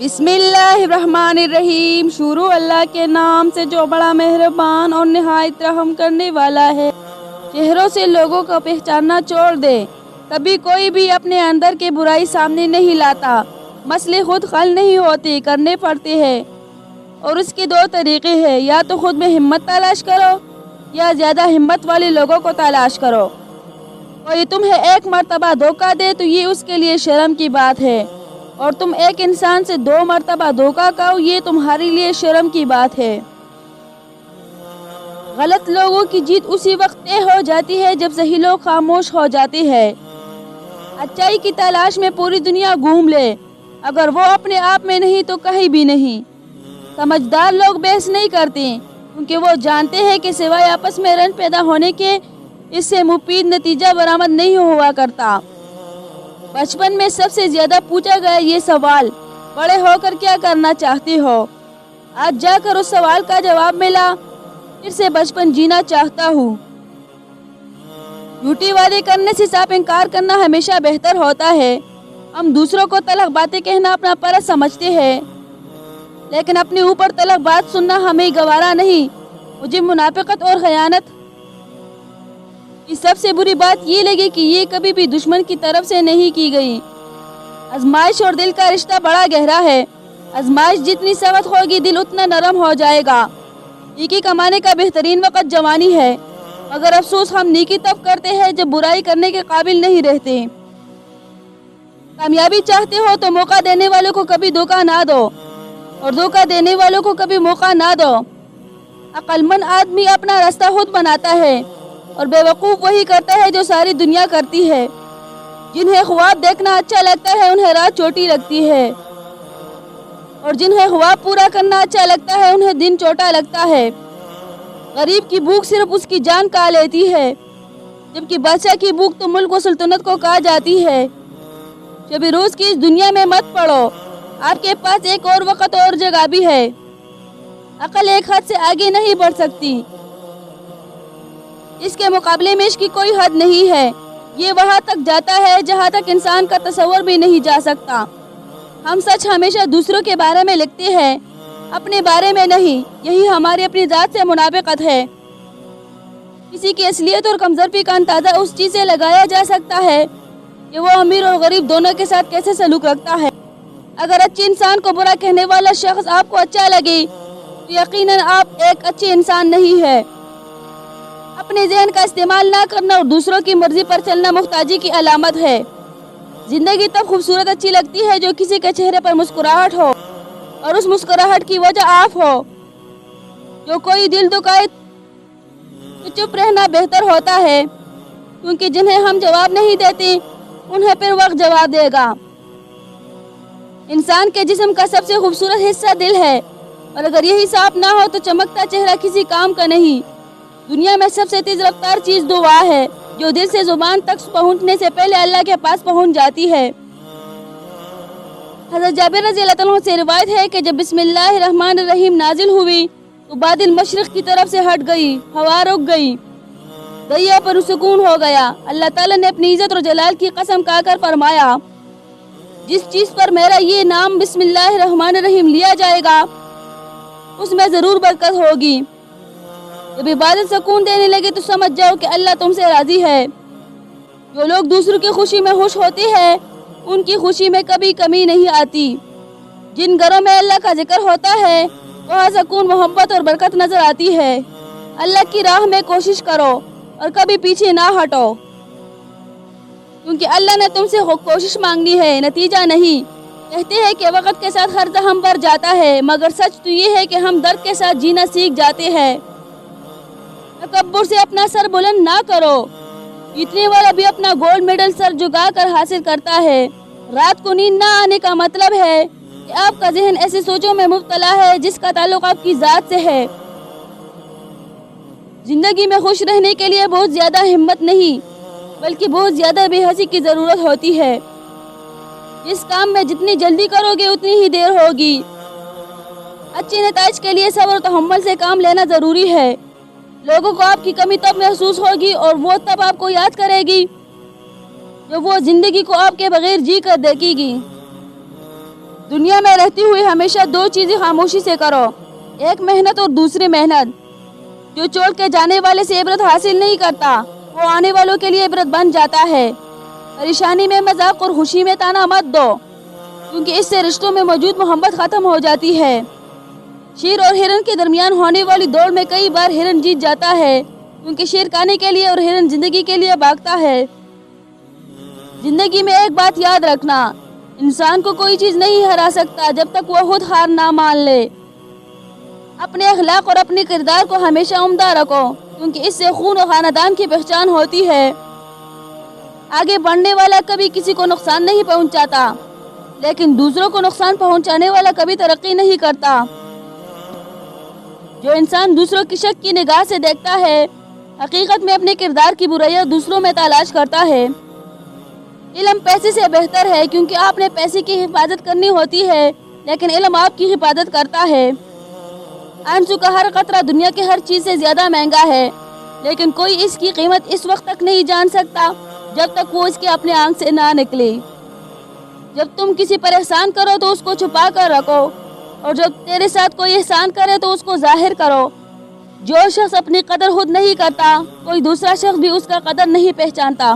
بسم اللہ الرحمن الرحیم۔ شروع اللہ کے نام سے جو بڑا مہربان اور نہایت رحم کرنے والا ہے۔ چہروں سے لوگوں کو پہچاننا چھوڑ دے۔ کبھی کوئی بھی اپنے اندر کی برائی سامنے نہیں لاتا۔ مسئلے خود حل نہیں ہوتے، کرنے پڑتے ہیں، اور اس کے دو طریقے ہیں، یا تو خود میں ہمت تلاش کرو یا زیادہ ہمت والے لوگوں کو تلاش کرو۔ کوئی تمہیں ایک مرتبہ دھوکہ دے تو یہ اس کے لیے شرم کی بات ہے، اور تم ایک انسان سے 2 مرتبہ دھوکہ کھاؤ، یہ تمہارے لیے شرم کی بات ہے۔ غلط لوگوں کی جیت اسی وقت طے ہو جاتی ہے جب صحیح لوگ خاموش ہو جاتے ہیں۔ اچائی کی تلاش میں پوری دنیا گھوم لے، اگر وہ اپنے آپ میں نہیں تو کہیں بھی نہیں۔ سمجھدار لوگ بحث نہیں کرتے، کیونکہ وہ جانتے ہیں کہ سوائے آپس میں رنج پیدا ہونے کے اس سے مفید نتیجہ برآمد نہیں ہوا کرتا۔ بچپن میں سب سے زیادہ پوچھا گیا یہ سوال، بڑے ہو کر کیا کرنا چاہتے ہو؟ آج جا کر اس سوال کا جواب ملا، پھر سے بچپن جینا چاہتا ہوں۔ جھوٹی وعدے کرنے سے صاف انکار کرنا ہمیشہ بہتر ہوتا ہے۔ ہم دوسروں کو تلخ باتیں کہنا اپنا فرض سمجھتے ہیں، لیکن اپنے اوپر تلخ بات سننا ہمیں گوارا نہیں۔ مجھے منافقت اور خیانت کی سب سے بری بات یہ لگی کہ یہ کبھی بھی دشمن کی طرف سے نہیں کی گئی۔ آزمائش اور دل کا رشتہ بڑا گہرا ہے۔ آزمائش جتنی سخت ہوگی دل اتنا نرم ہو جائے گا۔ نیکی کمانے کا بہترین وقت جوانی ہے، مگر افسوس ہم نیکی تب کرتے ہیں جب برائی کرنے کے قابل نہیں رہتے۔ کامیابی چاہتے ہو تو موقع دینے والوں کو کبھی دھوکہ نہ دو، اور دھوکہ دینے والوں کو کبھی موقع نہ دو۔ عقل مند آدمی اپنا راستہ خود بناتا ہے، اور بے وقوف وہی کرتا ہے جو ساری دنیا کرتی ہے۔ جنہیں خواب دیکھنا اچھا لگتا ہے انہیں رات چھوٹی لگتی ہے، اور جنہیں خواب پورا کرنا اچھا لگتا ہے انہیں دن چھوٹا لگتا ہے۔ غریب کی بھوک صرف اس کی جان کھا لیتی ہے، جبکہ بادشاہ کی بھوک تو ملک و سلطنت کو کھا جاتی ہے۔ شب روز کی اس دنیا میں مت پڑو، آپ کے پاس ایک اور وقت اور جگہ بھی ہے۔ عقل ایک حد سے آگے نہیں بڑھ سکتی، اس کے مقابلے میں اس کی کوئی حد نہیں ہے۔ یہ وہاں تک جاتا ہے جہاں تک انسان کا تصور بھی نہیں جا سکتا۔ ہم سچ ہمیشہ دوسروں کے بارے میں لکھتے ہیں، اپنے بارے میں نہیں۔ یہی ہماری اپنی ذات سے منافقت ہے۔ کسی کی اصلیت اور کمزوری کا اندازہ اس چیز سے لگایا جا سکتا ہے کہ وہ امیر اور غریب دونوں کے ساتھ کیسے سلوک رکھتا ہے۔ اگر اچھے انسان کو برا کہنے والا شخص آپ کو اچھا لگے تو یقیناً آپ ایک اچھے انسان نہیں ہے۔ اپنے ذہن کا استعمال نہ کرنا اور دوسروں کی مرضی پر چلنا محتاجی کی علامت ہے۔ زندگی تب خوبصورت اچھی لگتی ہے جو کسی کے چہرے پر مسکراہٹ ہو، اور اس مسکراہٹ کی وجہ آپ ہو۔ جو کوئی دل دکھائے تو چپ رہنا بہتر ہوتا ہے، کیونکہ جنہیں ہم جواب نہیں دیتے انہیں پھر وقت جواب دے گا۔ انسان کے جسم کا سب سے خوبصورت حصہ دل ہے، اور اگر یہی صاف نہ ہو تو چمکتا چہرہ کسی کام کا نہیں۔ دنیا میں سب سے تیز رفتار چیز دعا ہے، جو دل سے زبان تک پہنچنے سے پہلے اللہ کے پاس پہنچ جاتی ہے۔ حضرت جابر رضی اللہ عنہ سے روایت ہے کہ جب بسم اللہ الرحمن الرحیم نازل ہوئی تو بادل مشرق کی طرف سے ہٹ گئی، ہوا رک گئی، دریا پر سکون ہو گیا۔ اللہ تعالیٰ نے اپنی عزت اور جلال کی قسم کھا کر فرمایا، جس چیز پر میرا یہ نام بسم اللہ الرحمن الرحیم لیا جائے گا اس میں ضرور برکت ہوگی۔ جب عبادت سکون دینے لگے تو سمجھ جاؤ کہ اللہ تم سے راضی ہے۔ جو لوگ دوسروں کی خوشی میں خوش ہوتے ہیں ان کی خوشی میں کبھی کمی نہیں آتی۔ جن گھروں میں اللہ کا ذکر ہوتا ہے وہاں سکون، محبت اور برکت نظر آتی ہے۔ اللہ کی راہ میں کوشش کرو اور کبھی پیچھے نہ ہٹو، کیونکہ اللہ نے تم سے کوشش مانگنی ہے، نتیجہ نہیں۔ کہتے ہیں کہ وقت کے ساتھ ہر زخم بھر جاتا ہے، مگر سچ تو یہ ہے کہ ہم درد کے ساتھ جینا سیکھ جاتے ہیں۔ تکبر سے اپنا سر بلند نہ کرو، جیتنے والا بھی اپنا گولڈ میڈل سر جھکا کر حاصل کرتا ہے۔ رات کو نیند نہ آنے کا مطلب ہے کہ آپ کا ذہن ایسے سوچوں میں مبتلا ہے جس کا تعلق آپ کی ذات سے ہے۔ زندگی میں خوش رہنے کے لیے بہت زیادہ ہمت نہیں بلکہ بہت زیادہ بے حسی کی ضرورت ہوتی ہے۔ جس کام میں جتنی جلدی کرو گے اتنی ہی دیر ہوگی۔ اچھے نتائج کے لیے صبر و تحمل سے کام لینا ضروری ہے۔ لوگوں کو آپ کی کمی تب محسوس ہوگی اور وہ تب آپ کو یاد کرے گی جب وہ زندگی کو آپ کے بغیر جی کر دیکھے گی۔ دنیا میں رہتی ہوئی ہمیشہ دو چیزیں خاموشی سے کرو، ایک محنت اور دوسری محنت۔ جو چھوڑ کے جانے والے سے عبرت حاصل نہیں کرتا وہ آنے والوں کے لیے عبرت بن جاتا ہے۔ پریشانی میں مذاق اور خوشی میں تانا مت دو، کیونکہ اس سے رشتوں میں موجود محبت ختم ہو جاتی ہے۔ شیر اور ہرن کے درمیان ہونے والی دوڑ میں کئی بار ہرن جیت جاتا ہے، کیونکہ شیر کھانے کے لیے اور ہرن زندگی کے لیے بھاگتا ہے۔ زندگی میں ایک بات یاد رکھنا، انسان کو کوئی چیز نہیں ہرا سکتا جب تک وہ خود ہار نہ مان لے۔ اپنے اخلاق اور اپنے کردار کو ہمیشہ عمدہ رکھو، کیونکہ اس سے خون و خاندان کی پہچان ہوتی ہے۔ آگے بڑھنے والا کبھی کسی کو نقصان نہیں پہنچاتا، لیکن دوسروں کو نقصان پہنچانے والا کبھی ترقی نہیں کرتا۔ جو انسان دوسروں کی شک کی نگاہ سے دیکھتا ہے، حقیقت میں اپنے کردار کی برائیاں دوسروں میں تلاش کرتا ہے۔ علم پیسے سے بہتر ہے، کیونکہ آپ نے پیسے کی حفاظت کرنی ہوتی ہے، لیکن علم آپ کی حفاظت کرتا ہے۔ آنسو کا ہر قطرہ دنیا کے ہر چیز سے زیادہ مہنگا ہے، لیکن کوئی اس کی قیمت اس وقت تک نہیں جان سکتا جب تک وہ اس کے اپنے آنکھ سے نہ نکلے۔ جب تم کسی پر احسان کرو تو اس کو چھپا کر رکھو، اور جب تیرے ساتھ کوئی احسان کرے تو اس کو ظاہر کرو۔ جو شخص اپنی قدر خود نہیں کرتا، کوئی دوسرا شخص بھی اس کا قدر نہیں پہچانتا۔